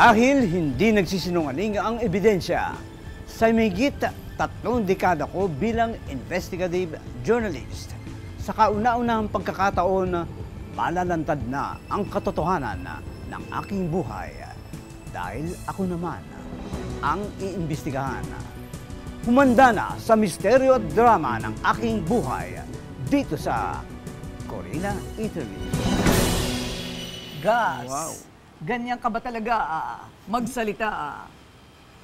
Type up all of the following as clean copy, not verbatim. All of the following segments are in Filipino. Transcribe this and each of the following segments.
Dahil hindi nagsisinungaling ang ebidensya, sa mahigit 3 dekada ko bilang investigative journalist, sa kauna-unahang pagkakataon, malalantad na ang katotohanan ng aking buhay. Dahil ako naman ang iimbestigahan. Humanda na sa misteryo at drama ng aking buhay dito sa Corina Interview. Gas, Wow. ganyan ka ba talaga magsalita?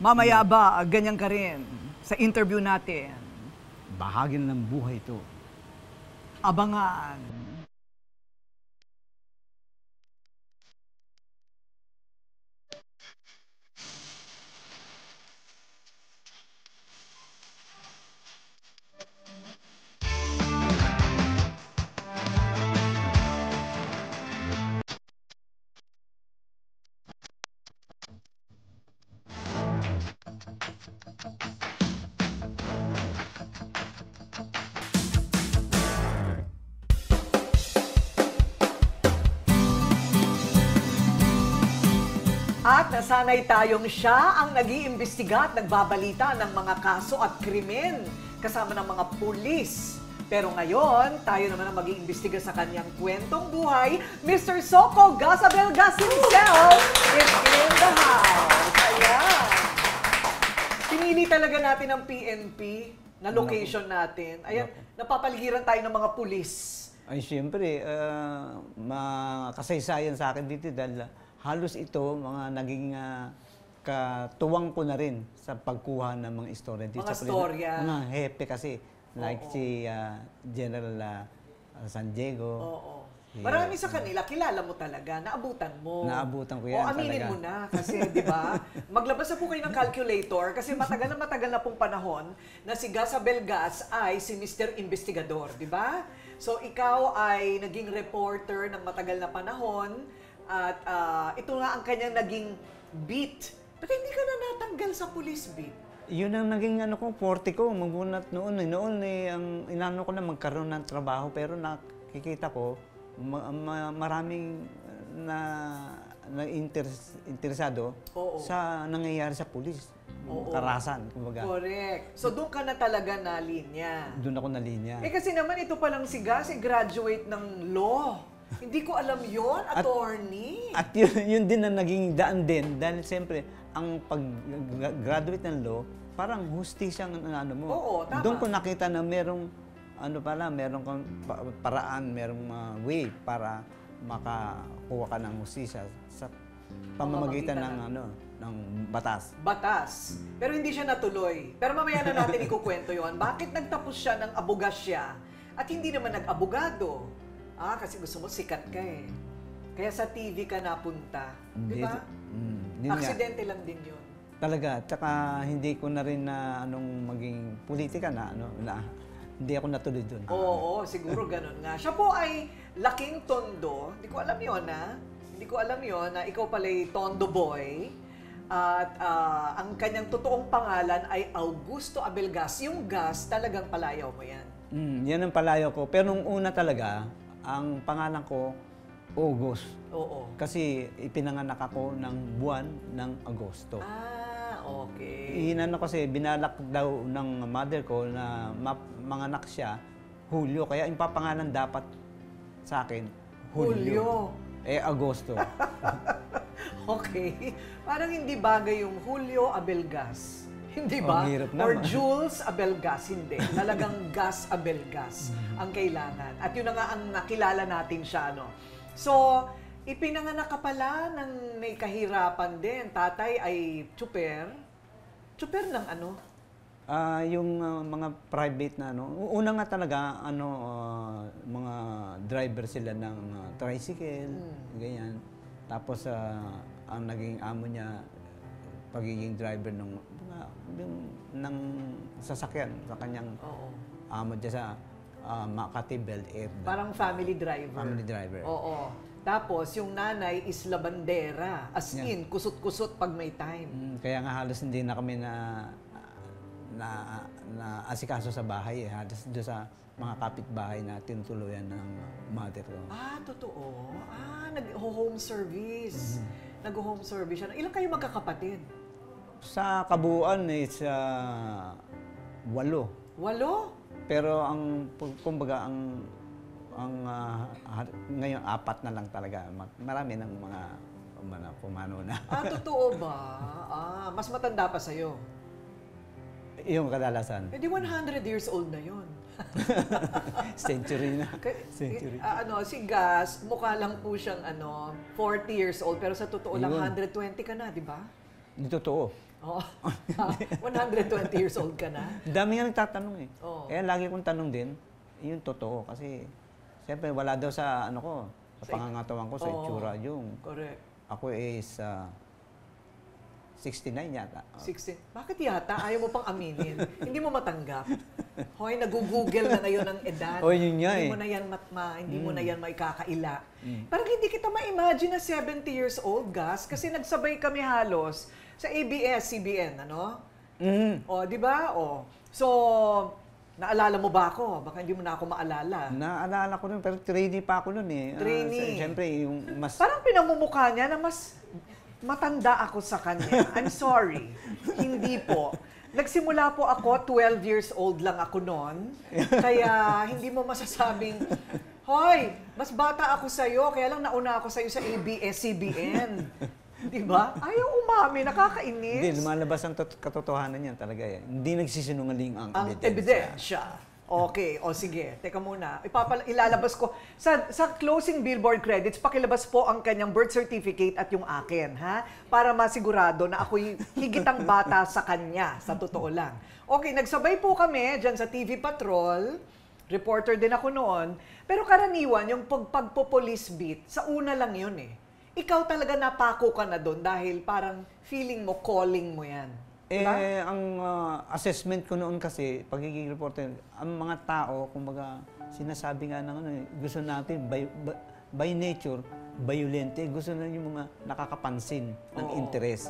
Mamaya ba ganyan ka rin sa interview natin? Bahagi na ng buhay ito. Abangan. At nasanay tayong siya ang nag-iimbestiga at nagbabalita ng mga kaso at krimen kasama ng mga pulis. Pero ngayon, tayo naman ang mag-iimbestiga sa kanyang kwentong buhay. Mr. Soco Gasabel Gas himself is in the house. Ayan. Pinili talaga natin ang PNP na location natin. Ayan, napapaligiran tayo ng mga pulis. Ay, siyempre, makasaysayan sa akin dito dahil halos ito, mga naging katuwang ko na rin sa pagkuha ng mga istorya. Mga storya. Mga hepe kasi, like si General San Diego. Oo. Marami sa kanila, kilala mo talaga, naabutan mo. Naabutan ko yan o, aminin talaga. mo na, kasi di ba, maglabas na po kayo ng calculator kasi matagal na pong panahon na si Gasabel Gas ay si Mr. Investigador, di ba? So, ikaw ay naging reporter ng matagal na panahon at ito nga ang kanyang naging beat. Ba't hindi ka na natanggal sa police beat? Yun ang naging ko, forte ko, magunat noon. Noon ang inano ko na magkaroon ng trabaho pero nakikita ko maraming interesado sa nangyayari sa pulis. Karasan, kumbaga. Correct. So doon ka na talaga na linya. Doon ako na linya. Eh kasi naman ito palang si Gas, graduate ng law. Hindi ko alam yon, attorney. At yun din ang naging daan din dahil siyempre ang pag-graduate ng law, parang hustisya ang ano mo. Oo, tama. Doon ko nakita na merong merong paraan, merong way para makakuha ka ng hustisya sa pamamagitan ng batas. Batas. Pero hindi siya natuloy. Pero mamaya na natin ikukwento yon. Bakit nagtapos siya ng abogasya at hindi naman nag-abogado? Kasi gusto mo sikat ka eh. Kaya sa TV ka napunta. Di ba? Aksidente lang din yun. Talaga. Tsaka hindi ko na rin na maging politika na hindi ako natuloy doon. Oo, siguro ganun nga. Siya po ay laking tondo. Hindi ko alam yun Hindi ko alam yun na ikaw pala'y tondo boy. At ang kanyang totoong pangalan ay Augusto Abel Gas. Yung Gas, talagang palayaw mo yan. Yan ang palayaw ko. Pero nung una talaga, ang pangalan ko, August. Oo. Kasi ipinanganak ako ng buwan ng Agosto. Okay. Kasi binalak daw ng mother ko na manganak siya, Hulyo. Kaya yung papangalan dapat sa akin, Hulyo. Agosto. Okay. Parang hindi bagay yung Julio Abel Gas. Hindi ba? Hirap Or naman. Jules Abel Gas, hindi. Talagang Gas Abel Gas ang kailangan. At yun na nga ang nakilala natin siya, So, ipinanganak ka pala ng may kahirapan din. Tatay ay tsuper. Tsuper ng ano? Yung mga private na una nga talaga mga driver sila ng tricycle, ganyan. Tapos ang naging amo niya pagiging driver ng sasakyan sa kanyang amo diyan sa Makati Bel Air. Parang family driver. Family driver. Oo. Tapos yung nanay is labandera. As in, kusot-kusot pag may time. Kaya nga halos hindi na kami na asikaso sa bahay doon sa mga kapitbahay na tinutuluyan ng mother ko. Ah, totoo. Nag-home service. Nag-home service siya. Ilan kayo magkakapatid? Sa kabuuan is 8. 8? Pero kumbaga ngayon 4 na lang talaga. Marami ng mga pumano na. Totoo ba? Mas matanda pa sa'yo. Yung kadalasan. Eh di 100 years old na yun. Century na. Century. Si Gus, mukha lang po siyang 40 years old, pero sa totoo lang 120 ka na, di ba? Hindi totoo. Oh, 120 years old ka na? Dami nga nagtatanong eh. Oh. Kaya lagi kong tanong din, yun totoo. Kasi, siyempre, wala daw sa sa pangangatawan ko, sa itsura yung. Correct. Ako is 69 yata. 16. Bakit yata? Ayaw mo pang aminin. Hindi mo matanggap. Hoy, nag-google na ngayon ang edad. Yun nga hindi mo na yan hindi mo na yan maikakaila. Parang hindi kita ma-imagine na 70 years old, Gus, kasi nagsabay kami halos sa ABS-CBN, di ba? So, naalala mo ba ako? Baka hindi mo na ako maalala. Naalala ko nun, pero trainee pa ako nun eh. Trainee. Siyempre, yung mas... Parang pinamumukha niya na mas matanda ako sa kanya. I'm sorry. Hindi po. Nagsimula po ako, 12 years old lang ako noon. Kaya hindi mo masasabing, hoy, mas bata ako sa'yo, kaya lang nauna ako sa'yo sa ABS-CBN. Di ba? Ayaw umami, nakakainis. Hindi, lumalabas ang katotohanan niyan talaga eh. Hindi nagsisinungaling ang ebidensya. Okay, sige. Teka muna. Ilalabas ko. Sa closing billboard credits, pakilabas po ang kanyang birth certificate at yung akin, ha? Para masigurado na ako'y higitang bata sa kanya, sa totoo lang. Okay, nagsabay po kami dyan sa TV Patrol. Reporter din ako noon. Pero karaniwan, yung pagpo-police beat, sa una lang yun eh. Ikaw talaga napako ka na doon dahil parang feeling mo, calling mo yan. Ang assessment ko noon kasi, pagiging reporter, ang mga tao, kumbaga, sinasabi nga ng gusto natin, by nature, violente, gusto na yung mga nakakapansin ng interest.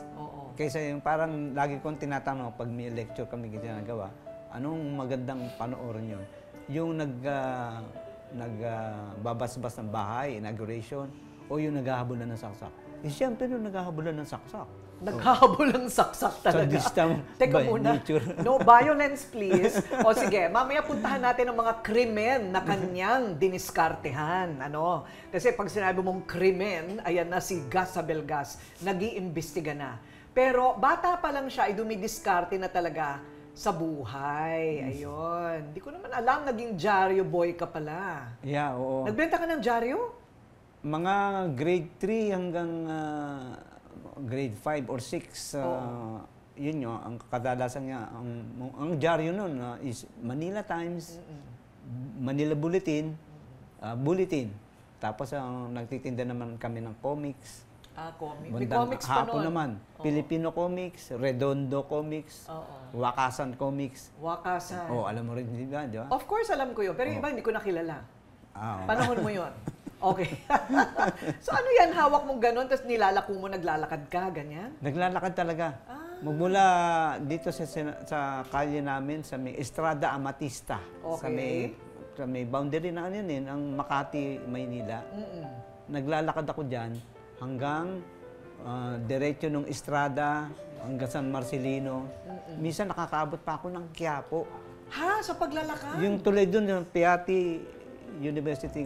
Kaysa yung parang lagi kong tinatanong pag may lecture kami ginagawa, anong magandang panoorin yun? Yung nagbabasbas ng bahay, inauguration, o yung naghahabulan ng saksak. Siyempre yung naghahabulan ng saksak. Naghahabol ng saksak talaga. Teka muna. No violence, please. Sige, mamaya puntahan natin ang mga krimen na kanyang diniskartehan. Kasi pag sinabi mong krimen, ayan na si Gus Abelgas, nag-iimbestiga na. Pero bata pa lang siya, ay dumidiskarte na talaga sa buhay. Ayun. Hindi ko naman alam, naging dyaryo boy ka pala. Yeah, oo. Nagbenta ka ng dyaryo? Mga grade 3 hanggang grade 5 or 6, yun yun, ang kadalasan niya, ang dyaryo nun is Manila Times, Manila Bulletin, Bulletin. Tapos nagtitinda naman kami ng comics. Comics. May comics pa hapon naman. Filipino Comics, Redondo Comics, Wakasan Comics. Wakasan. Alam mo rin, di ba? Of course, alam ko yun. Pero iba, hindi ko nakilala. Panahon mo yun. Okay. So ano yan, hawak mong ganun, tapos nilalako mo, naglalakad ka, ganyan? Naglalakad talaga. Magmula dito sa kalye namin, sa may Estrada Amatista. Okay. Sa may boundary na ang Makati, Maynila. Naglalakad ako dyan hanggang diretso ng Estrada, hanggang San Marcelino. Minsan nakakaabot pa ako ng Quiapo. Ha? Sa paglalakad? Yung tuloy doon, yung Piatti University,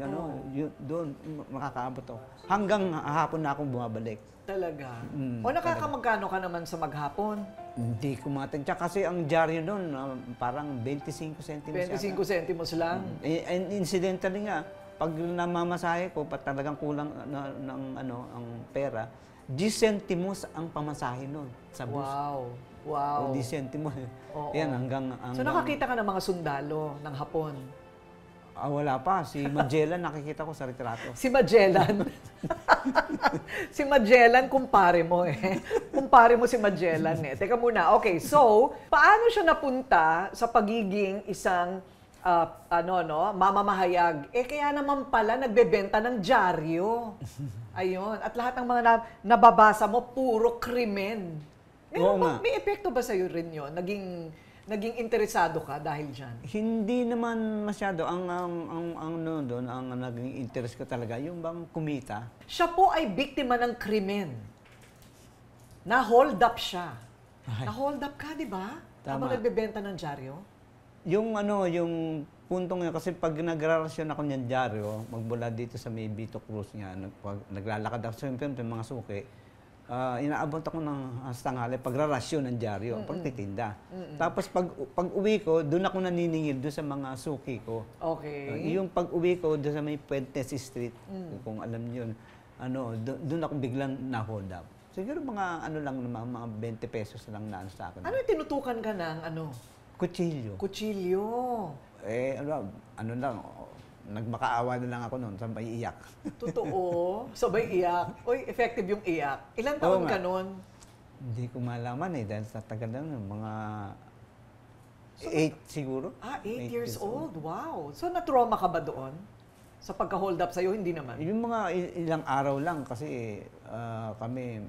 doon makakaabot ako. Hanggang hapon na akong bumabalik. Talaga? Nakakamagkano ka naman sa maghapon? Hindi ko matansya kasi ang dyaryo doon parang 25 centimos. 25 centimos lang? And incidentally nga, pag namamasahe ko, talagang kulang ang pera, 10 centimos ang pamasahe noon sa bus. Wow. 10 centimos. Yan, hanggang... So nakakita ka ng mga sundalo ng Hapon? Wala pa. Si Magellan nakikita ko sa retrato. Si Magellan? Si Magellan, kumpare mo eh. Kumpare mo si Magellan eh. Teka muna. Okay, so, paano siya napunta sa pagiging isang mamamahayag? Kaya naman pala nagbebenta ng dyaryo. Ayun. At lahat ng mga nababasa mo, puro krimen. May epekto ba sa'yo rin yun? Naging interesado ka dahil dyan? Hindi naman masyado. Ang naging interest ko talaga, yung bang kumita. Siya po ay biktima ng krimen. Na-hold up siya. Ay. Na-hold up ka, di ba? Tama. Habang nagbebenta ng dyaryo? Yung puntong yun, kasi pag nagrarasyon ako niyan dyaryo, magmula dito sa may Vito Cruz nga, naglalakad ako, siyempre yung mga suki, inaabot ako ng tanghali, pagrarasyon ng dyaryo, pagtitinda. Tapos pag uwi ko, doon ako naniningil doon sa mga suki ko. Okay. Yung pag uwi ko doon sa may Puentes Street, kung alam niyo yun, doon ako biglang na-hold up. Siguro mga mga 20 pesos lang na sa akin. Ano yung tinutukan ka ng Kutsilyo. Kutsilyo. Nagmakaawa na lang ako noon, sabay iyak. Totoo. Sabay iyak. Uy, effective yung iyak. Ilan taon ka nun? Hindi ko malaman dahil sa tagal na mga 8 siguro. 8 years old. Wow. So, na-trauma ka ba doon? Sa pagka-hold up sa'yo, hindi naman? Yung mga ilang araw lang kasi kami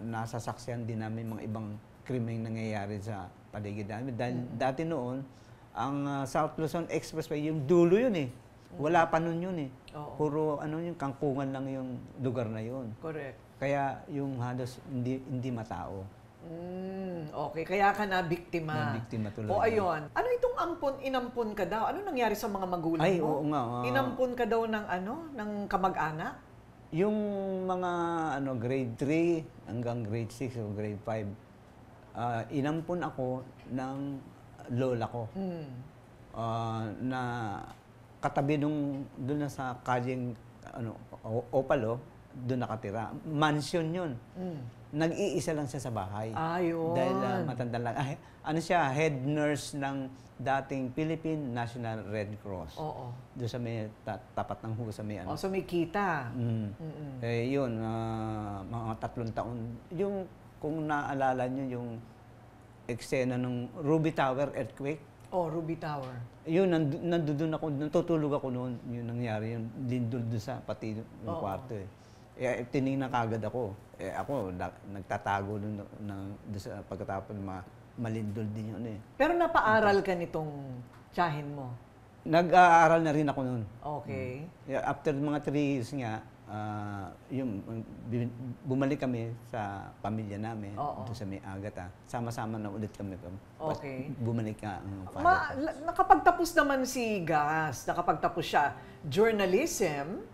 nasasaksihan din namin mga ibang krimeng nangyayari sa paligid namin. Dahil dati noon, ang South Luzon Expressway, yung dulo yun eh. Wala pa nun yun eh. Oo. Puro yung kangkungan lang yung lugar na yun. Correct. Kaya yung halos hindi matao. Okay, kaya ka na biktima. Na-biktima tuloy. O ayun. Ano itong inampun ka daw? Ano nangyari sa mga magulang Ay, mo? oo nga. Inampun ka daw ng ng kamag-anak? Yung mga grade 3 hanggang grade 6 o grade 5, inampun ako ng lola ko. Na katabi doon na sa kalyeng Opalo, doon nakatira. Mansion yun. Nag-iisa lang siya sa bahay. Ayun. Dahil matanda lang. Siya, head nurse ng dating Philippine National Red Cross. Oo. Doon sa may tapat ng Hugo sa may So may kita. Yun, mga 3 taon. Yung, kung naalala nyo, yung eksena ng Ruby Tower earthquake. Ruby Tower. Yun, nandun ako, natutulog ako noon. Yun nangyari, yun, lindol doon sa pati yung kwarto eh. Tinignan kagad ako. Ako, nagtatago doon sa pagkatapos malindol din yun eh. Pero napaaral ka nitong tiyahin mo? Nag-aaral na rin ako noon. Okay. After mga 3 years nga, bumalik kami sa pamilya namin, doon sa may Agata. Sama-sama na ulit kami. Okay. Bumalik nga ang father ko. Nakapagtapos naman si Gas, nakapagtapos siya. Journalism,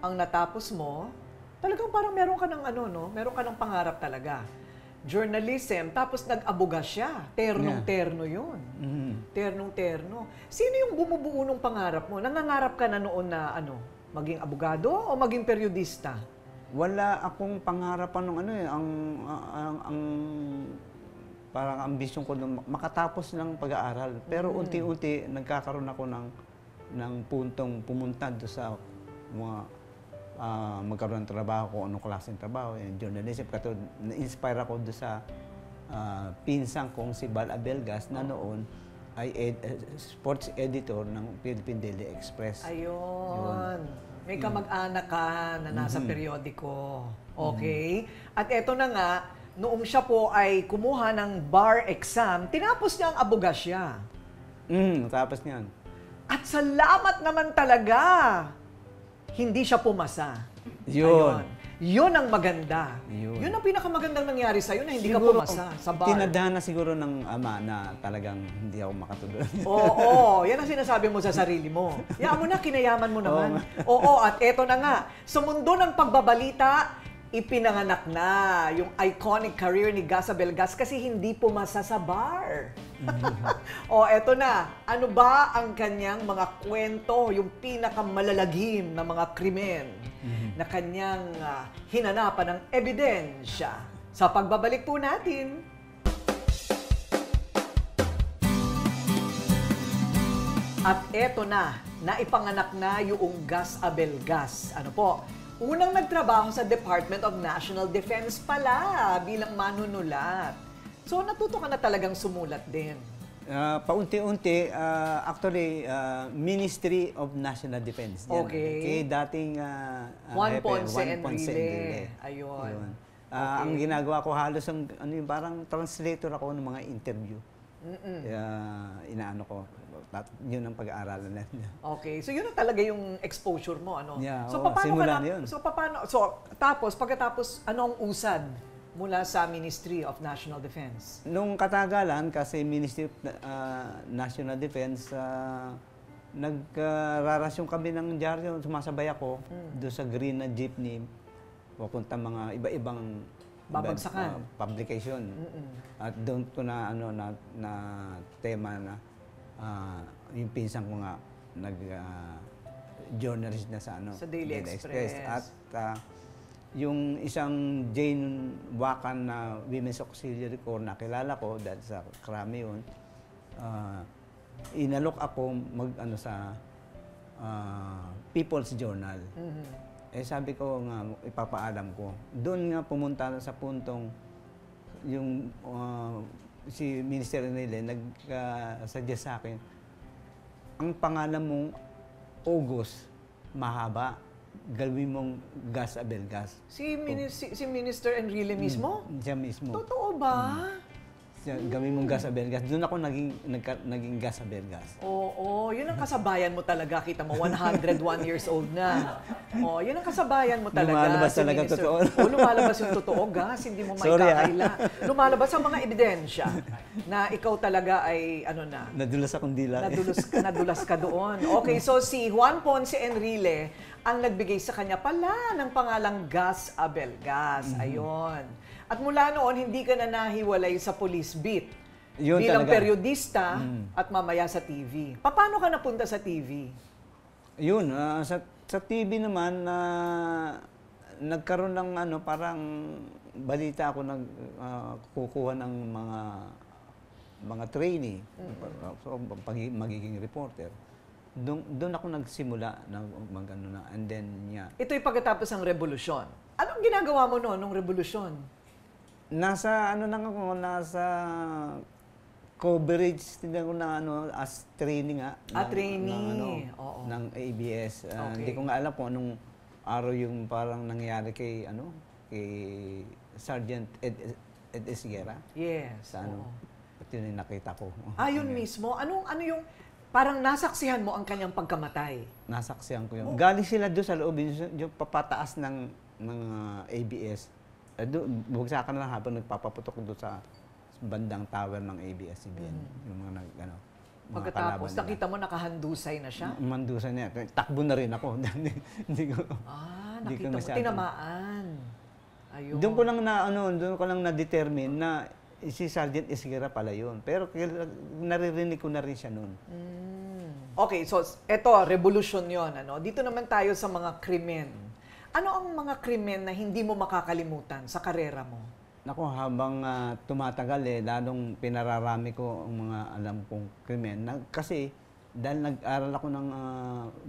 ang natapos mo, talagang parang meron ka ng meron ka ng pangarap talaga. Journalism, tapos nag-abuga siya. Ternong-terno yun. Ternong-terno. Sino yung bumubuo ng pangarap mo? Nangangarap ka na noon na maging abogado o maging periodista? Wala akong pangarapan ng ang parang ambisyon ko nung makatapos ng pag-aaral. Pero unti-unti nagkakaroon ako ng puntong pumunta doon sa mga magkaroon ng trabaho, kung anong klaseng trabaho, journalism. Katulad, na-inspire ako doon sa pinsang kong si Bal Abelgas na noon ay sports editor ng Philippine Daily Express. Ayun. May kamag-anak ka na nasa periodiko. Okay? At eto na nga, noong siya po ay kumuha ng bar exam, tinapos niya ang abogasya. Tapos niyan. At salamat naman talaga! Hindi siya pumasa. Yun. Ayun. Yun ang maganda. Yun ang pinakamagandang nangyari sa'yo na hindi siguro, ka pumasa sa bar. Tinadhana siguro ng ama na talagang hindi ako makatulog. Oo, yan ang sinasabi mo sa sarili mo. Yaan mo na, kinayaman mo naman. Oo, at eto na nga, sa mundo ng pagbabalita, ipinanganak na yung iconic career ni Gas Abelgas kasi hindi pumasa sa bar. Eto na. Ano ba ang kanyang mga kwento, yung pinakamalalagim na mga krimen na kanyang hinanapan ng ebidensya? Sa pagbabalik po natin. At eto na, naipanganak na yung Gas Abelgas. Ano po? Unang nagtrabaho sa Department of National Defense pala bilang manunulat. So natuto ka na talagang sumulat din. Paunti-unti, actually, Ministry of National Defense. Yan. Okay. Kay dating Juan Hepe, Ponce Juan Enrile. Ayun. Ang ginagawa ko halos parang translator ako ng mga interview. Kaya inaano ko, yun ang pag-aaralan natin. Okay. So yun na talaga yung exposure mo, ano? Yeah, so oo, paano simula ka na yun. So paano pagkatapos anong usad mula sa Ministry of National Defense? Nung katagalan, kasi Ministry of National Defense, nagrarasyon kami ng dyaryo, sumasabay ako doon sa green na jeepney, pupunta mga iba-ibang Babagsakan. Publication. At doon ko na na tema na yung pinsan ko nga journalist na sa Sa Daily Express. At yung isang Jane Wakan na Women's Auxiliary Corps na kilala ko dahil sa Krami yun, inalok ako sa People's Journal. Eh sabi ko nga, ipapaalam ko. Doon nga pumunta sa puntong yung si Minister Enrile nag-suggest sa akin, ang pangalan mong August, mahaba, gawin mong Gas Abelgas. Si Minister Enrile mismo? Siya mismo. Totoo ba? Gawin mong Gas Abelgas. Doon ako naging Gas Abelgas. Oo, yun ang kasabayan mo talaga. Kita mo, 101 years old na. Oh, yun ang kasabayan mo talaga. Lumalabas si talaga Minister. totoo. Oo, lumalabas yung totoo, gas. Hindi mo Sorry, maikakaila. Lumalabas ang mga ebidensya na ikaw talaga ay, Nadulas akong dila. nadulas ka doon. Okay, so si Juan Ponce Enrile ang nagbigay sa kanya pala ng pangalang Gas Abelgas. Ayon. At mula noon, hindi ka na nahiwalay sa police beat. Yun bilang talaga. periodista at mamaya sa TV. Paano ka napunta sa TV? Yun, sa TV naman, nagkaroon ng parang balita ako kukuha ng mga trainee, so, magiging reporter. Doon ako nagsimula and then Ito'y pagkatapos ng revolusyon. Anong ginagawa mo noon nung revolusyon? nasa nasa coverage din ako as training Trainee. Oo. ng ABS. Okay. Hindi ko nga alam kung anong araw yung parang nangyari kay Sergeant Ed Esguera. Yes. Sa at yun yung nakita ko. Yun mismo. Ano yung parang nasaksihan mo ang kanyang pagkamatay? Nasaksihan ko yun. Galing sila doon sa loob, yung papataas ng ABS. Bugsakan na lang habang nagpapaputok doon sa bandang tower ng ABS-CBN. Yung mga mga Pagkatapos, kalaban nakita mo nakahandusay na siya? Mandusay niya. Takbo na rin ako. Hindi ko, nakita mo. Tinamaan. Ayun. Doon ko lang na-determine na si Sergeant Esguera pala yun. Pero naririnig ko na rin siya noon. Okay, so eto, revolusyon yon. Dito naman tayo sa mga krimen. Ano ang mga krimen na hindi mo makakalimutan sa karera mo? Naku, habang tumatagal lalong pinararami ko ang mga alam kong krimen. Kasi dahil nag-aral ako ng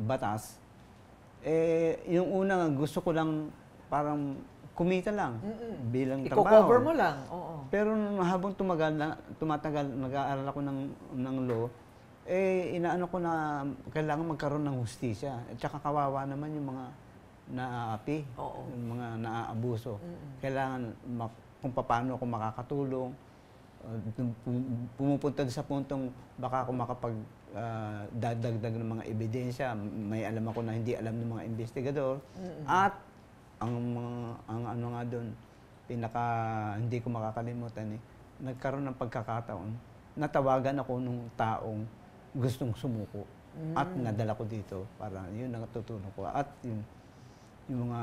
batas, yung una gusto ko lang parang kumita lang bilang trabaho. Iko-cover mo lang. Oo. Pero habang tumatagal, nag-aaral ako ng law, inaano ko na kailangan magkaroon ng hustisya. At saka kawawa naman yung mga naaapi, yung mga naaabuso. Kailangan kung paano ako makakatulong. Pumupunta sa puntong baka ako dadagdag ng mga ebidensya. May alam ako na hindi alam ng mga investigador. At ang nga doon, hindi ko makakalimutan nagkaroon ng pagkakataon, natawagan ako nung taong gustong sumuko. At nadala ko dito para yun ang tutulong ko. At yung mga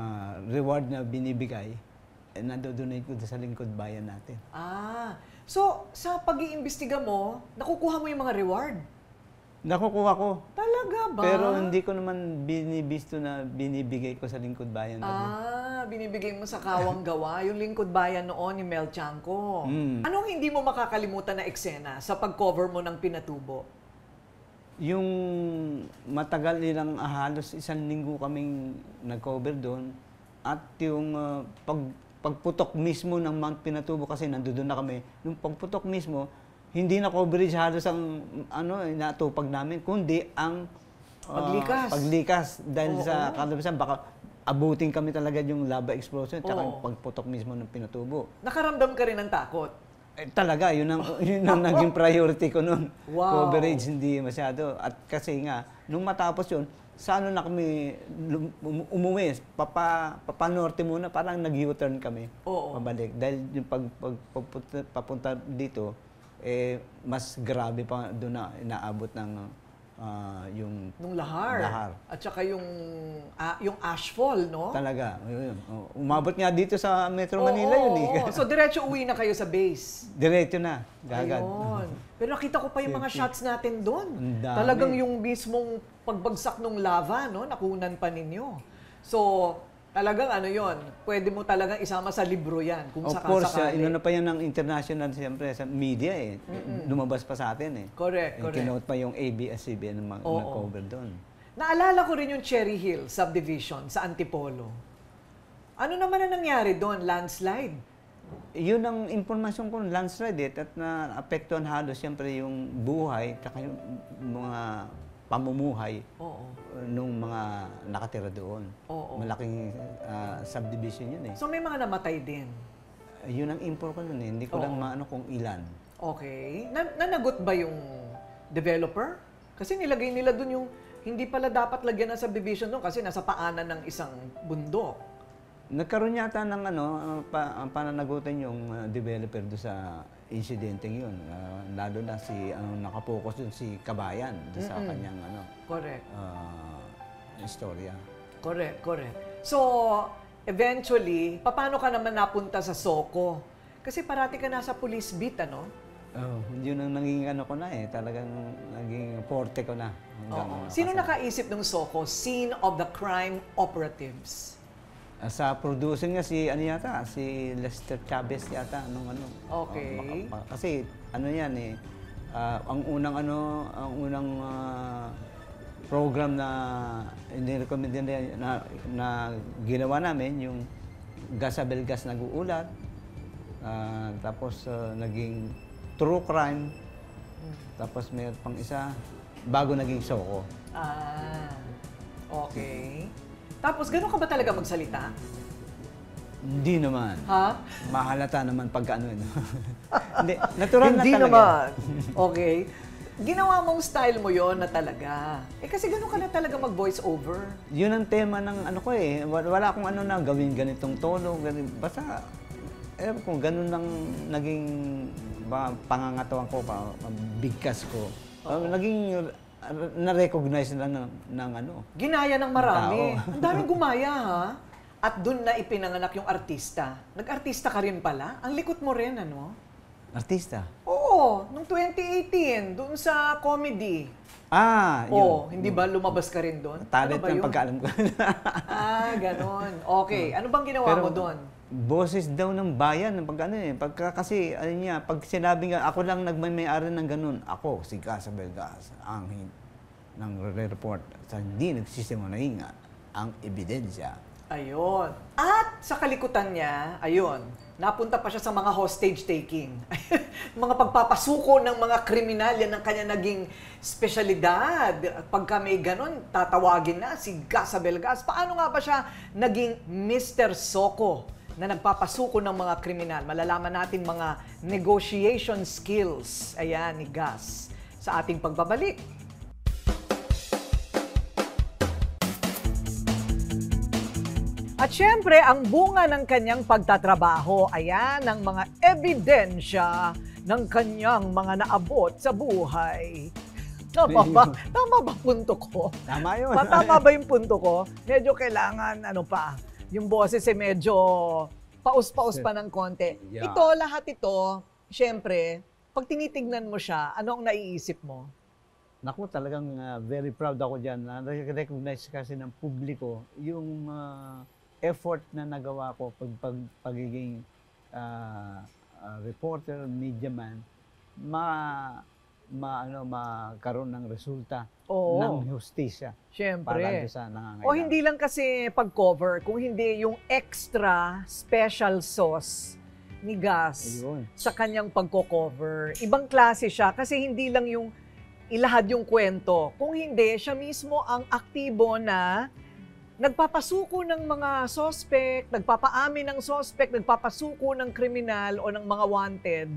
reward na binibigay, nadodonate ko sa lingkod bayan natin. So sa pag-iimbestiga mo, nakukuha mo yung mga reward? Nakukuha ko. Talaga ba? Pero hindi ko naman binibisto na binibigay ko sa lingkod bayan natin. Binibigay mo sa Kawang Gawa, yung lingkod bayan noon, yung Mel Chanco. Anong hindi mo makakalimutan na eksena sa pag-cover mo ng Pinatubo? Yung matagal nilang halos 1 linggo kaming nag-cover doon at yung pagputok mismo ng Mount Pinatubo kasi nandoon na kami. Yung pagputok mismo, hindi na coverage halos ang natupag namin kundi ang paglikas dahil sa kalabasan baka abutin kami talaga yung lava explosion at yung pagputok mismo ng Pinatubo. Nakaramdam ka rin ng takot? Talaga, yun ang naging priority ko noon. Wow. Coverage, hindi masyado. At kasi nga, nung matapos yun, sa ano na kami umuwi, papanorte muna, parang nag-U-turn kami. Oo. Pabalik. Dahil yung papunta dito, mas grabe pa doon na inaabot ng yung Nung lahar. lahar. At saka yung ashfall, no? Talaga. Yun. Umabot nga dito sa Metro Manila Oo, yun eh. oo. So, diretso uwi na kayo sa base. Diretso na. Gagad. Ayun. Pero nakita ko pa yung mga shots natin doon. Ang dami. Talagang yung mismong pagbagsak ng lava, no? Nakunan pa ninyo. So, talagang ano yon, pwede mo talagang isama sa libro yan. Kung Of course, sakasakali. inano pa yan ng international, siyempre, sa media eh. Lumabas pa sa atin eh. Correct, correct. Kinote pa yung ABS-CBN na Oo. nag-cover doon. Naalala ko rin yung Cherry Hill subdivision sa Antipolo. Ano naman ang nangyari doon? Landslide? Yun ang impormasyon ko, landslide at na-apektuhan halos siyempre yung buhay at yung mga pamumuhay Oo. nung mga nakatira doon. Oo. Malaking subdivision yun eh. So may mga namatay din. Yun ang info ko nun eh. Hindi ko lang maano kung ilan. Okay. Nanagot ba yung developer? Kasi nilagay nila doon yung hindi pala dapat lagyan ng subdivision doon kasi nasa paanan ng isang bundok. Nagkaroon yata ng pananagutan yung developer do sa insidenteng yun. Lalo na nakapokus dun si Kabayan do sa kanyang Correct. istorya. Correct, correct. So, eventually, paano ka naman napunta sa Soko? Kasi parati ka nasa police beat, ano? Yun ang naging ko na eh. Talagang naging forte ko na. Oo. Sino nakaisip ng Soko? Scene of the Crime Operatives. Sa producer nga si Lester Chavez yata Okay. Kasi yan eh ang unang program na ini-recommend na ginawa namin yung Gasabel Gas nag-uulat, tapos naging True Crime, tapos mayroon pang isa bago naging Soko. Okay. Tapos, gano'n ka ba talaga magsalita? Hindi naman. Ha? Mahalata naman pagka Hindi, natural Hindi na talaga. naman. Okay. Ginawa mong style mo yon na talaga. Kasi gano'n ka na talaga mag-voice over. Yun ang tema ng ko eh. Wala akong na gawin ganitong tono. Basta, kung ganun lang naging pangangatawan ko, bigkas ko. Naging na-recognize lang ng Ginaya ng marami. tao. Ang daming gumaya, ha? At doon na ipinanganak yung artista. Nag-artista ka rin pala. Ang likot mo rin, ano? Artista? Oo, nung 2018, doon sa comedy. Yun. Hindi ba lumabas ka rin doon? Talent Ano ba ng yun? pagkaalam ko. Ganon. Okay. Ano bang ginawa mo doon? Boses daw ng bayan, kasi, pag sinabi nga, ako lang nagmay-ari ng ganun. Ako, si Gasabel Gas, ang ng report sa hindi nagsisimulahin nga ang ebidensya. Ayun. At sa kalikutan niya, ayun, napunta pa siya sa mga hostage taking. Mga pagpapasuko ng mga kriminal, yan ang kanya naging spesyalidad. Pagka may ganun, tatawagin na si Gasabel Gas. Paano nga ba siya naging Mr. Soko na nagpapasuko ng mga kriminal? Malalaman natin mga negotiation skills, ayan, ni Gas, sa ating pagbabalik. At syempre, ang bunga ng kanyang pagtatrabaho, ayan, ang mga ebidensya ng kanyang mga naabot sa buhay. Tama ba? Tama ba punto ko? Tama yun. Tama ba yung punto ko? Medyo kailangan, yung boses medyo paus-paus pa ng konti. Yeah. Lahat ito, syempre, pag tinitignan mo siya, ano ang naiisip mo? Naku, talagang very proud ako dyan. Na-recognize kasi ng publiko yung effort na nagawa ko pagiging reporter, media man, magkaroon ng resulta ng hustisya. Siyempre. Para doon sa nangangailangan. O hindi lang kasi pag-cover, kung hindi yung extra special sauce ni Gas Ayun. sa kanyang pagko-cover. Ibang klase siya kasi hindi lang yung ilahad yung kwento. Kung hindi, siya mismo ang aktibo na nagpapasuko ng mga suspect, nagpapaamin ng suspect, nagpapasuko ng kriminal o ng mga wanted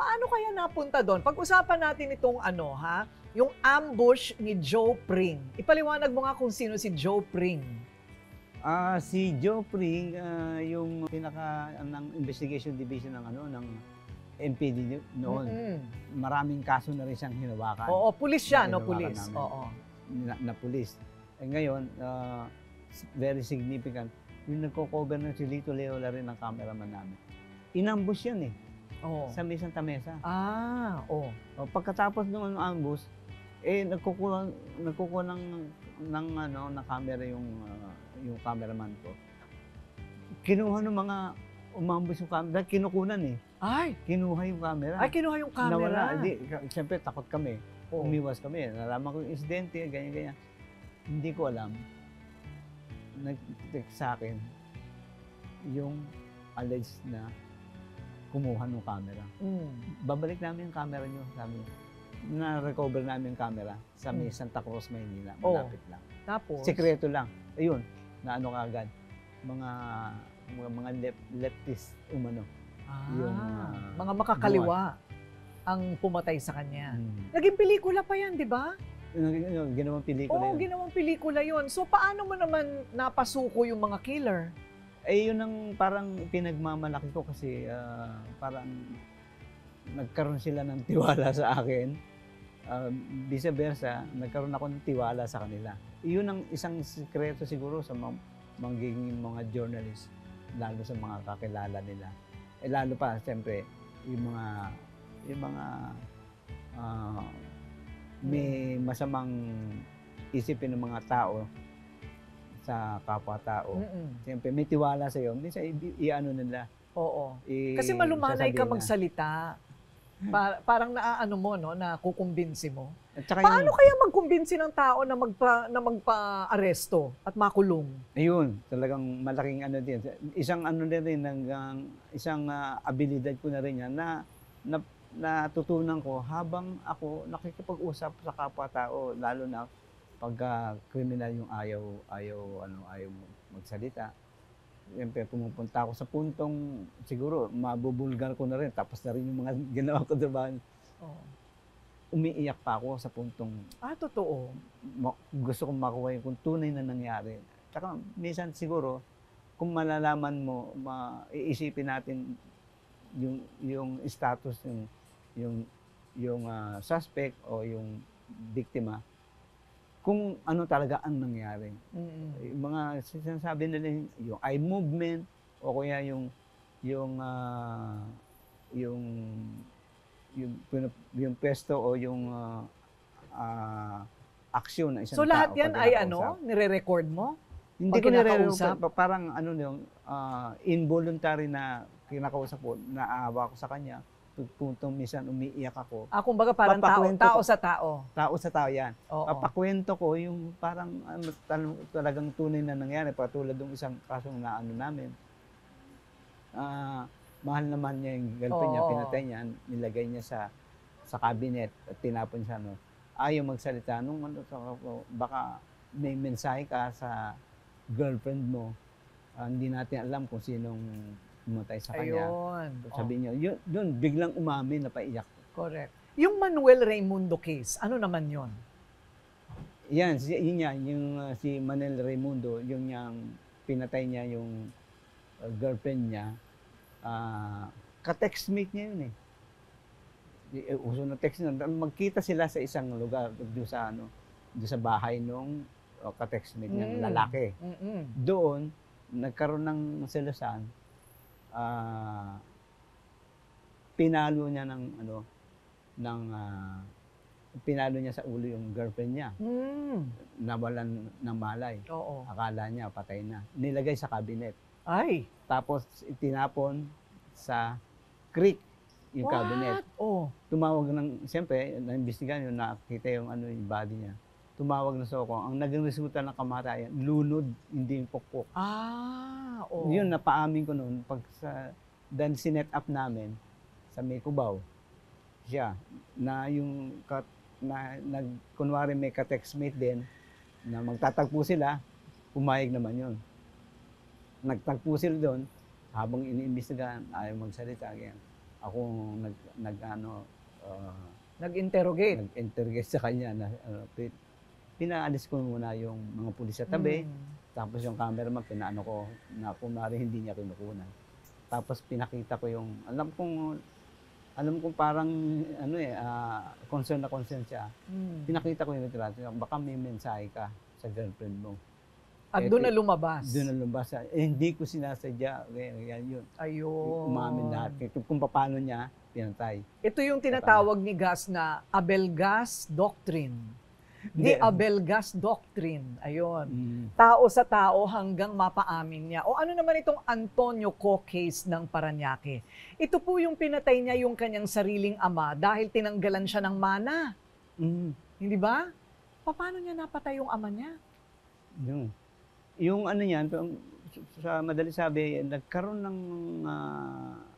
Paano kaya napunta doon? Pag-usapan natin itong yung ambush ni Joe Pring. Ipaliwanag mo nga kung sino si Joe Pring. Si Joe Pring, yung pinaka ng investigation division ng MPD noon. Maraming kaso na rin siyang hinawakan. Oo, pulis siya, no? Hinawakan Pulis. namin. Oo. Na pulis. Ngayon, very significant, yung nagko-cover ng si Lito Leola rin ng cameraman namin. Inambush yan Oo. sa may Santa Mesa. Oo. Pagkatapos ng ambush, nagkukuha ng camera yung cameraman ko. Kinuha ng mga umambush yung camera, kinukunan Ay! Kinuha yung camera. Ay, kinuha yung camera. Nawala. Siyempre, takot kami. Oo. Umiwas kami. Nalaman ko yung insidente, ganyan-ganyan. Hindi ko alam. Nag-text sa akin yung alleged na kumuha ng camera. Babalik namin yung camera nyo, sabi niya. Na-recover namin yung camera sa may Santa Cruz, Maynila. Malapit lang. Tapos? Sekreto lang. Ayun, na ano kaagad. Mga leftist umano. Yung, mga makakaliwa ang pumatay sa kanya. Naging pelikula pa yan, di ba? Ginawang pelikula Oo, yun. ginawang pelikula yun. So, paano mo naman napasuko yung mga killer? Yun ang parang pinagmamalaki ko kasi parang nagkaroon sila ng tiwala sa akin. Vice versa, nagkaroon ako ng tiwala sa kanila. Iyon ang isang sikreto siguro sa magiging mga journalist, lalo sa mga kakilala nila. Lalo pa, siyempre, yung mga may masamang isipin ng mga tao sa kapwa-tao. Siyempre, may tiwala sa iyo. Minsan, i-ano nila. Oo. Kasi malumanay ka magsalita. Parang naaano mo, no? Na kukumbinsi mo. Paano kaya magkumbinsi ng tao na magpa-aresto at makulong? Ayun, talagang malaking ano din. Isang ano din isang abilidad ko na rin yan na natutunan ko habang ako nakikipag-usap sa kapwa-tao, lalo na pagka kriminal yung ayaw magsalita. Siyempre, pumupunta ako sa puntong siguro mabubulgar ko na rin, tapos na rin yung mga ginawa ko trabaho. Umiiyak pa ako sa puntong totoo. Gusto kong makuha yung kung tunay na nangyari. Tsaka minsan siguro, kung malalaman mo, iisipin natin yung status yung suspect o yung biktima, kung ano talaga ang nangyari. Yung mga sinasabi nila yung eye movement o kaya yung pesto o yung aksyon ng isang tao. So lahat yan ay nire-record mo? Hindi ko nire-record. Parang involuntary na kinakausap ko, naawa ko sa kanya. Puntong minsan umiiyak ako. Kumbaga parang tao sa tao. Tao sa tao yan. Oo. Papakwento ko yung parang talagang tunay na nangyari. Patulad ng isang kasong naano namin. Mahal naman niya yung girlfriend niya, pinatay niya, nilagay niya sa cabinet at tinapon siya. Ayaw magsalita. Baka may mensahe ka sa girlfriend mo. Hindi natin alam kung sinong pumatay sa kanya. Sabi niya, yun, biglang umamin na paiyak. Correct. Yung Manuel Raimundo case, ano naman yun? Yan, si Manuel Raimundo, yung pinatay niya yung girlfriend niya, ka-textmate niya yun Uso na text na. Magkita sila sa isang lugar, doon sa bahay nung ka-textmate niyang lalaki. Doon, nagkaroon ng selosan, pinalo niya pinalo niya sa ulo yung girlfriend niya. Nawalan ng malay. Oo. Akala niya patay na. Nilagay sa cabinet. Ay! Tapos itinapon sa creek yung cabinet. Tumawag siyempre, na-imbestigahan yun, nakita yung yung body niya. Tumawag na soko. Ang naging resulta ng kamatayan, lunod, hindi yung pokpok. Yun, napaamin ko noon. Then sinet up namin sa may Cubao. Siya, kunwari may ka-textmate din, na magtatagpo sila, pumayag naman yun. Nagtagpo sila doon, habang iniimbestigahan, ayaw magsalita. Nag-interrogate. nag-interrogate sa kanya na pinaalis ko muna yung mga pulis sa tabi. Tapos yung cameraman, pinaano ko na kunwari hindi niya kinukunan. Tapos pinakita ko yung, alam kong parang concern na concern siya. Pinakita ko yung retrato, baka may mensahe ka sa girlfriend mo. At doon na lumabas. Doon na lumabas. Hindi ko sinasadya. Yan yun. Ayun. Umamin lahat. Kung paano niya pinatay. Ito yung tinatawag ni Gas na Abelgas Doctrine. The Abelgas Doctrine. Ayun. Tao sa tao hanggang mapaamin niya. O ano naman itong Antonio Co case ng Parañaque? Ito po yung pinatay niya yung kanyang sariling ama dahil tinanggalan siya ng mana. Hindi ba? Paano niya napatay yung ama niya? Yung ano yan, sa madali sabi, nagkaroon ng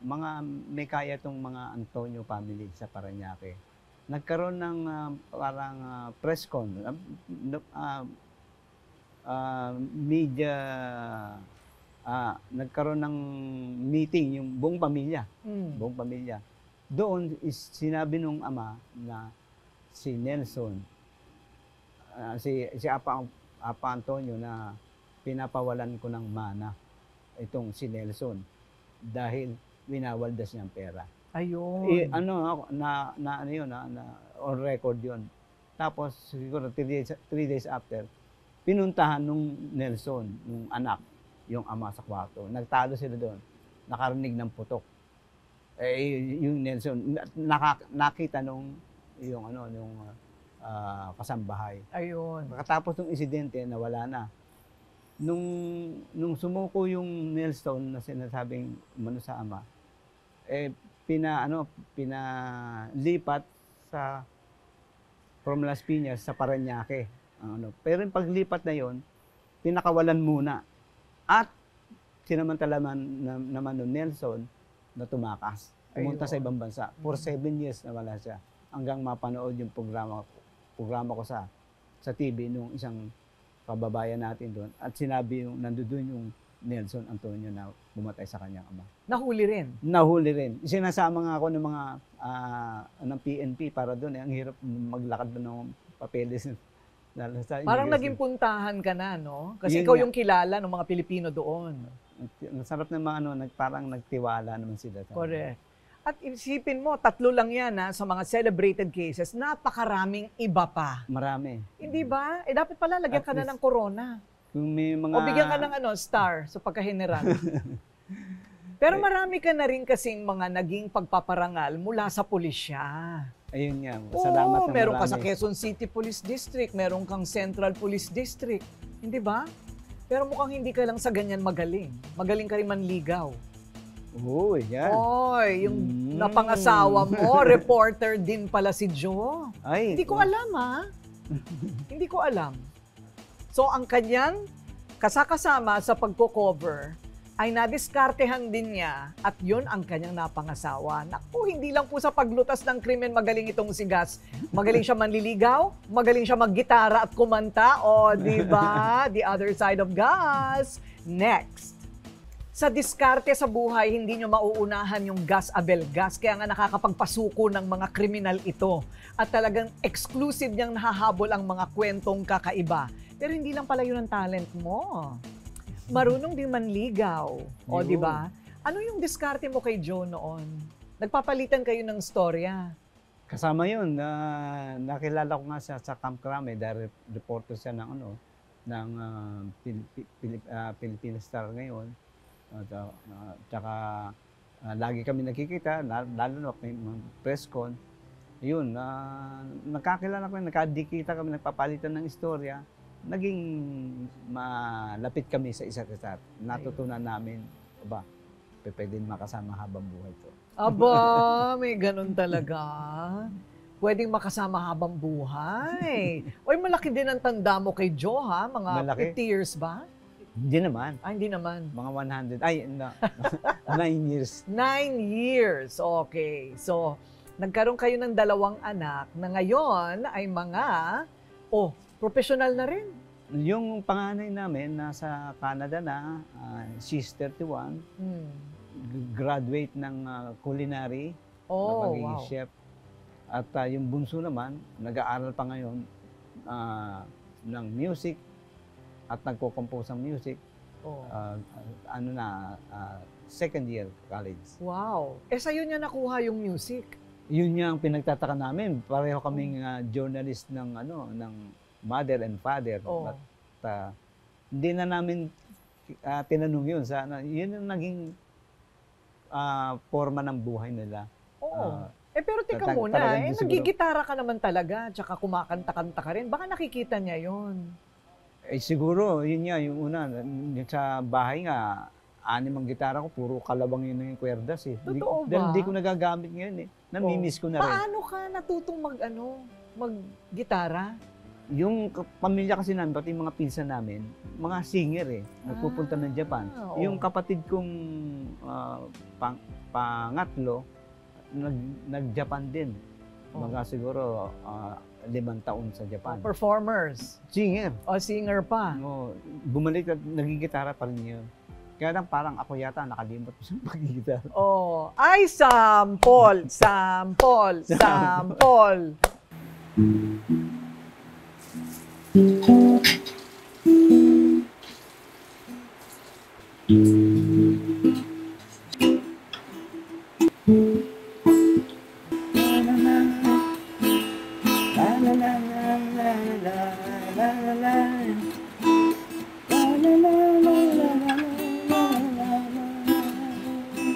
mga may kaya itong mga Antonio family sa Parañaque. Nagkaroon ng parang press con, media, nagkaroon ng meeting yung buong pamilya. Buong pamilya. Doon is sinabi nung ama na si Nelson, si Apa Antonio na pinapawalan ko ng mana itong si Nelson dahil winawaldas niya ang pera. Ayun. On record yun. Tapos siguro 3 days after, pinuntahan nung Nelson, nung anak, yung ama sa kwarto. Nagtalo sila doon. Nakarinig ng putok. Yung Nelson, nakita nung kasambahay. Ayun. Pagkatapos ng insidente, nawala na. Nung sumuko yung Nelson na sinasabing umano sa ama, pinalipat from Las Piñas sa Parañaque. Pero yung paglipat na yon, pinakawalan muna. At sinamantala naman ng Nelson na tumakas. Pumunta sa ibang bansa. For 7 years na wala siya. Hanggang mapanood yung programa ko sa TV nung isang kababayan natin doon. At sinabi nandoon yung Nelson Antonio na bumatay sa kanyang ama. Nahuli rin? Nahuli rin. Sinasama nga ako ng mga ng PNP para doon. Ang hirap maglakad doon ng papeles. Parang naging puntahan ka na, no? Kasi ikaw yung kilala ng mga Pilipino doon. Ang sarap ng mga parang nagtiwala naman sila. Correct. At isipin mo, 3 lang yan sa mga celebrated cases, napakaraming iba pa. Marami. Hindi ba? Dapat pala lagyan ka na ng corona. Kung may mga... O bigyan ka ng star sa pagka-general. Pero marami ka na rin kasing mga naging pagpaparangal mula sa pulisya. Ayun nga. Salamat na meron ka marami. sa Quezon City Police District, meron kang Central Police District. Hindi ba? Pero mukhang hindi ka lang sa ganyan magaling. Magaling ka rin manligaw. Oo, yan. Oy, yung napangasawa mo, reporter din pala si Jo. Ay, Hindi ko alam, Hindi ko alam. So, ang kanyang kasakasama sa pagko-cover ay nadiskartehan din niya at yun ang kanyang napangasawa. Naku, hindi lang po sa paglutas ng krimen magaling itong si Gas. Magaling siya manliligaw, magaling siya maggitara at kumanta. O, di ba? The other side of Gas. Next. Sa diskarte sa buhay, hindi nyo mauunahan yung Gas Abelgas. Kaya nga nakakapagpasuko ng mga kriminal ito. At talagang exclusive niyang nahahabol ang mga kwentong kakaiba. Pero hindi lang pala yun ang talent mo. Marunong din manligaw. O, di ba? Ano yung diskarte mo kay Joe noon? Nagpapalitan kayo ng storya. Kasama yun. Nakilala ko nga siya sa Camp Crame dahil reporter siya ng Philippine Star ngayon. Tsaka lagi kami nakikita, lalo na may press con. Yun, nakakilala ko, nakadikita kami, nagpapalitan ng istorya. Naging malapit kami sa isa't isa. Natutunan namin, pwede makasama habang buhay to. Aba, may ganun talaga. Pwedeng makasama habang buhay. Oy, malaki din ang tanda mo kay Joe, Mga Malaki. 50 years ba? Hindi naman. Hindi naman. Mga 9 years. 9 years. Okay. So, nagkaroon kayo ng 2 anak na ngayon ay mga, professional na rin. Yung panganay namin nasa Canada na, she's 31. nag-graduate ng culinary, Oh, magiging wow. chef. At yung bunso naman, nag-aaral pa ngayon ng music at nagko-compose ng music. Oh. Second year college. Wow. Sa'yo niya nakuha yung music? Yun nga ang pinagtataka namin. Pareho kaming journalist ng mother and father. Oh. But hindi na namin tinanong yun. Yun ang naging forma ng buhay nila. Oo. Pero tika muna, talagang di siguro- nagigitara ka naman talaga, tsaka kumakanta-kanta ka rin. Baka nakikita niya yon. Siguro, yun nga, yung una, sa bahay nga, 6 ang gitara ko, puro kalabang yun yung kwerdas eh. Totoo ba? Dahil hindi ko nagagamit ngayon eh. Namimiss ko na rin. Paano ka natutong mag-gitara? Yung pamilya kasi namin, pati yung mga pinsan namin, mga singer eh, nagpupunta ng Japan. Oo. Yung kapatid kong pangatlo, nag-Japan din. Mga siguro 5 taon sa Japan. Performers. Singer. O singer pa. Bumalik at nagigitara pa rin yun. Kaya lang parang ako yata nakalimot sa pagigitara. Oh, ay sample, sample, sample.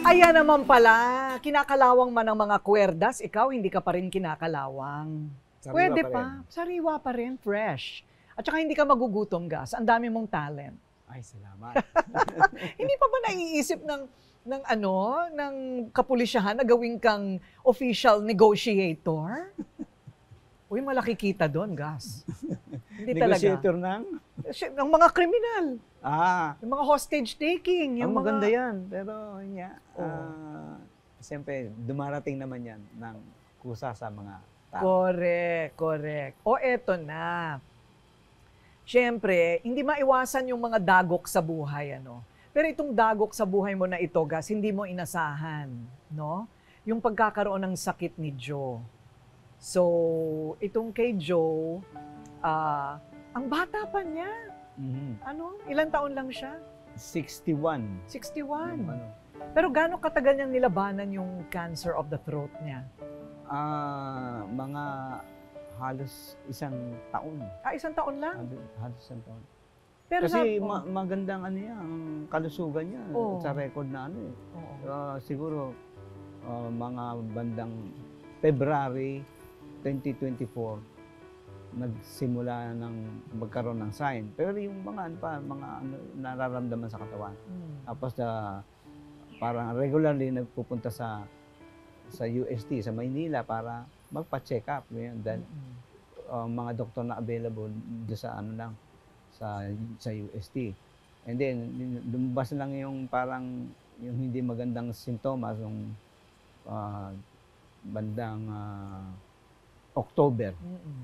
Ayan naman pala, kinakalawang man ang mga kwerdas, ikaw hindi ka pa rin kinakalawang. Sariwa Pwede pa pa, sariwa pa rin, fresh. At saka hindi ka magugutom, Gas. Ang dami mong talent. Ay, salamat. Hindi pa ba naiisip ng kapulisyahan na gawin kang official negotiator? Uy, malaki kita doon, Gas. Hindi talaga. Negotiator ng? Ng mga kriminal. Yung mga hostage taking. Yung Maganda mga... yan. Pero, yun nga, siyempre, dumarating naman yan ng kusa sa mga tao. Correct, correct. O eto na. Siyempre, hindi maiwasan yung mga dagok sa buhay, ano. Pero itong dagok sa buhay mo na ito, Gas, hindi mo inasahan, no? Yung pagkakaroon ng sakit ni Joe. So, itong kay Joe, ang bata pa niya. Ano? Ilang taon lang siya? 61. 61. Ano? Pero gaano katagal niyang nilabanan yung cancer of the throat niya? Mga halos 1 taon. 1 taon lang? Halos 1 taon. Pero Kasi magandang ano yan, ang kalusugan niya sa record na ano eh. Siguro mga bandang February 2024 nagsimula ng magkaroon ng sign. Pero yung mga nararamdaman sa katawan. Tapos parang regularly nagpupunta sa UST, sa Maynila para magpa-check up. Dahil mga doktor na available doon sa sa UST. And then, lumabas lang yung parang yung hindi magandang sintomas yung bandang October.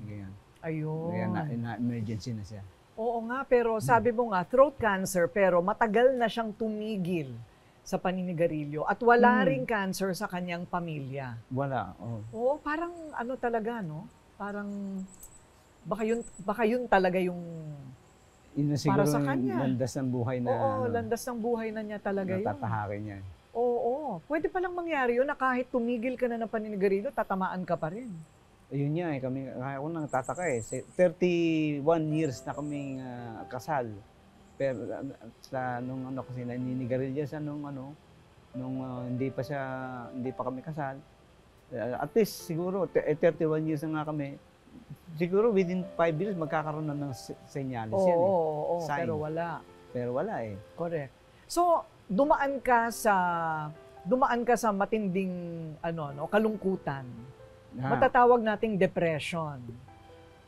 Ganyan. Ayun. Kaya na-emergency na siya. Oo nga, pero sabi mo nga, throat cancer, pero matagal na siyang tumigil sa paninigarilyo at wala ring cancer sa kanyang pamilya. Wala. Oo, parang ano talaga, no? Parang baka yun talaga yung Yun na siguro para sa kanya. landas ng buhay na Oo, landas ng buhay na niya talaga yun. natatahakin niya. Oo, pwede palang mangyari yun na kahit tumigil ka na ng paninigarilyo, tatamaan ka pa rin. Ayun nga kaya ako nang tataka 31 years na kaming kasal. Pero nung kasi naninigarilyo siya nung hindi pa kami kasal. At least siguro 31 years na nga kami. Siguro within 5 years magkakaroon na ng senyales yan eh. Oo, Sign. pero wala eh. eh. Correct. So, dumaan ka sa matinding kalungkutan. Matatawag nating depression.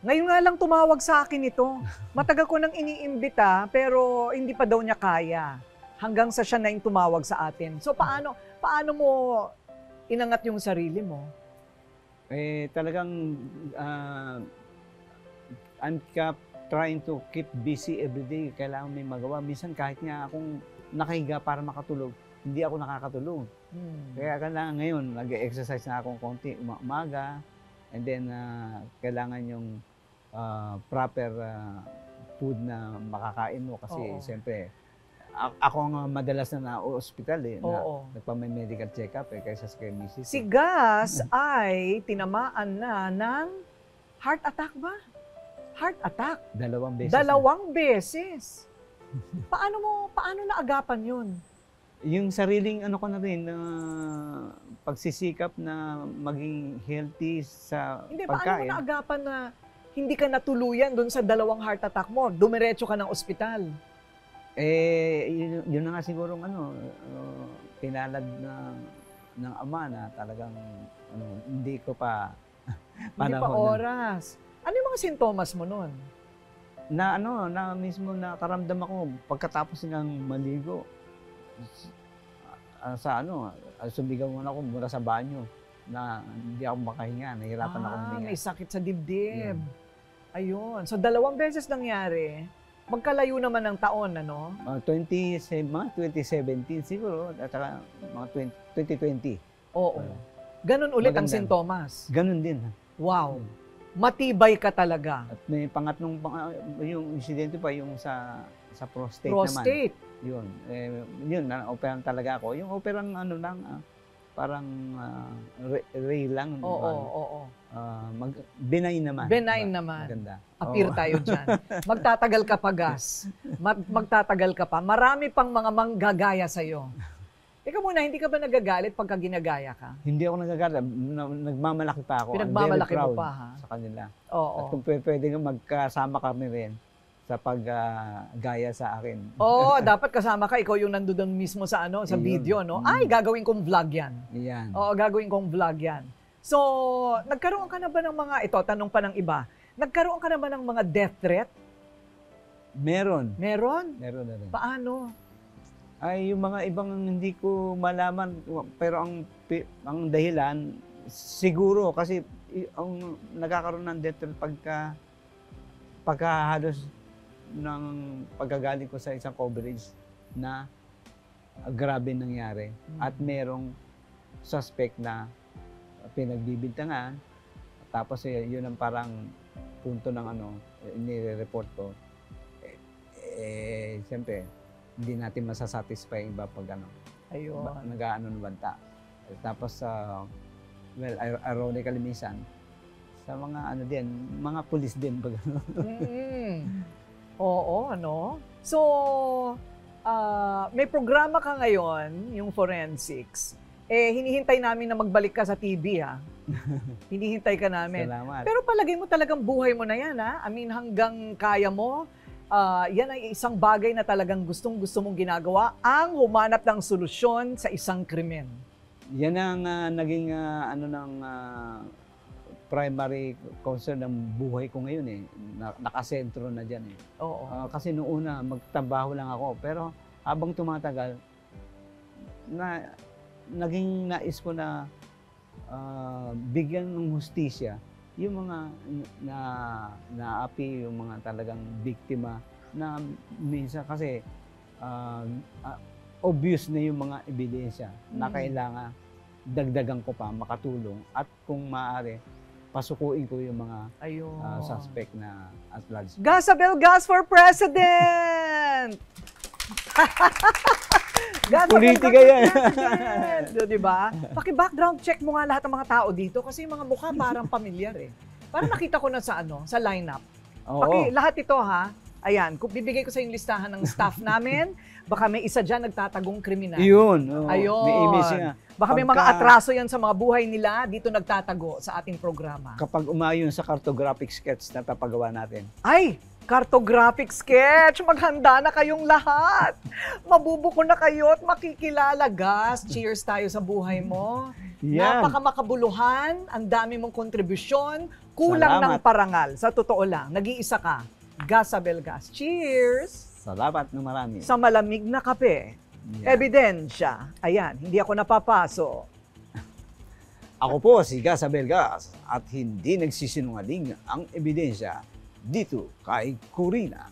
Ngayon nga lang tumawag sa akin ito. Matagal ko nang iniimbita pero hindi pa daw niya kaya. Hanggang sa siya na yung tumawag sa atin. So paano mo inangat yung sarili mo? Talagang I'm trying to keep busy every day. Kailangan may magawa. Minsan kahit nga akong nakahiga para makatulog, hindi ako nakakatulog. Kaya kailangan ngayon, nag-exercise na akong konti umaga, and then kailangan yung proper food na makakain mo kasi Oo. siyempre, ako ang madalas na na-hospital Oo. nagpa-medical check-up kaysa sa kay Mrs. Si Gus ay tinamaan na ng heart attack ba? Heart attack. 2 beses. 2 beses. Paano naagapan yun? Yung sariling ano ko na rin, pagsisikap na maging healthy sa Hindi, paano mo pagkain. naagapan na hindi ka natuluyan doon sa 2 heart attack mo? Dumiretso ka ng ospital. Yun na nga siguro pinalad ng ama na talagang hindi ko pa Hindi pa panahon oras. Ano yung mga sintomas mo noon? na mismo nakaramdam ako pagkatapos ng maligo. Sumigaw muna ako mula sa banyo na hindi ako makahinga, nahihirapan ako huminga. May sakit sa dibdib. Yun. Ayun. So, 2 beses nangyari. Magkalayo naman ng taon, ano? Mga 2017 siguro, at saka mga 2020. Oo. Ganun ulit ang Maganda. sintomas. Ganun din. Wow. Matibay ka talaga. At may pangatlong, yung insidente pa, yung sa prostate, naman. Prostate. Yun. Yun, na-operan talaga ako. Yung operan, parang ray lang. Oo. Benign naman. Benign naman. Maganda. Appear Oo. tayo dyan. Magtatagal ka pa, Gus. Magtatagal ka pa. Marami pang mga manggagaya sa'yo. Ikaw muna, hindi ka ba nagagalit pagka ginagaya ka? Hindi ako nagagala. Nagmamalaki pa ako. I'm Pinagmamalaki very mo proud pa, ha? sa kanila. Oo. At kung pwede nga magkasama kami rin sa paggaya sa akin. Oo, dapat kasama ka. Ikaw yung nandoon mismo sa sa Ayun. video, no? Ay, gagawin kong vlog yan. Yan. Oo, gagawin kong vlog yan. So, nagkaroon ka na ba ng mga, ito, tanong pa ng iba, nagkaroon ka na ba ng mga death threat? Meron. Meron? Meron na rin. Paano? Ay, yung mga ibang hindi ko malaman, pero ang dahilan, siguro, kasi ang nagkakaroon ng death threat pagka halos ng pagkagaling ko sa isang coverage na grabe nangyari. At merong suspect na pinagbibintangan, tapos yun ang parang punto ng nire-report ko. Siyempre, hindi natin masasatisfy yung iba pag Ayun. nag-aano ng banta. Tapos, ironically minsan, sa mga mga pulis din pag Oo, ano? So, may programa ka ngayon, yung forensics. Hinihintay namin na magbalik ka sa TV, ha? Hinihintay ka namin. Salamat. Pero palagay mo talagang buhay mo na yan, ha? I mean, hanggang kaya mo, yan ay isang bagay na talagang gustong-gusto mong ginagawa, ang humanap ng solusyon sa isang krimen. Yan ang naging primary concern ng buhay ko ngayon nakasentro na dyan Oo. kasi noong una magtrabaho lang ako, pero habang tumatagal naging nais ko na bigyan ng hustisya yung mga naapi, yung mga talagang biktima na minsan kasi obvious na yung mga ebidensya na kailangan dagdagan ko pa, makatulong, at kung maaari pasukuin ko yung mga Ayun. suspect na at large. Gasabel Gas for President! Politika yan. Diba? Paki-background check mo nga lahat ng mga tao dito kasi yung mga mukha parang pamilyar eh. Parang nakita ko na sa lineup. Oo. Lahat ito ha. Ayan, bibigay ko sa yung listahan ng staff namin. Baka may isa dyan nagtatagong kriminal. Yun. Oo. Ayun. May image nga. Baka may mga atraso yan sa mga buhay nila, dito nagtatago sa ating programa. Kapag umayon sa cartographic sketch na papagawa natin. Ay, cartographic sketch! Maghanda na kayong lahat! Mabubuko na kayo at makikilala, Gas. Cheers tayo sa buhay mo. Yan. Napakamakabuluhan, ang dami mong kontribusyon, kulang ng Salamat. parangal. Sa totoo lang, nag-iisa ka. Gasabel Gas. Cheers! Salamat ng marami. Sa malamig na kape. Yan. Ebidensya. Ayan, hindi ako napapaso. Ako po si Gasabel Gas at hindi nagsisinungaling ang ebidensya dito kay Corina.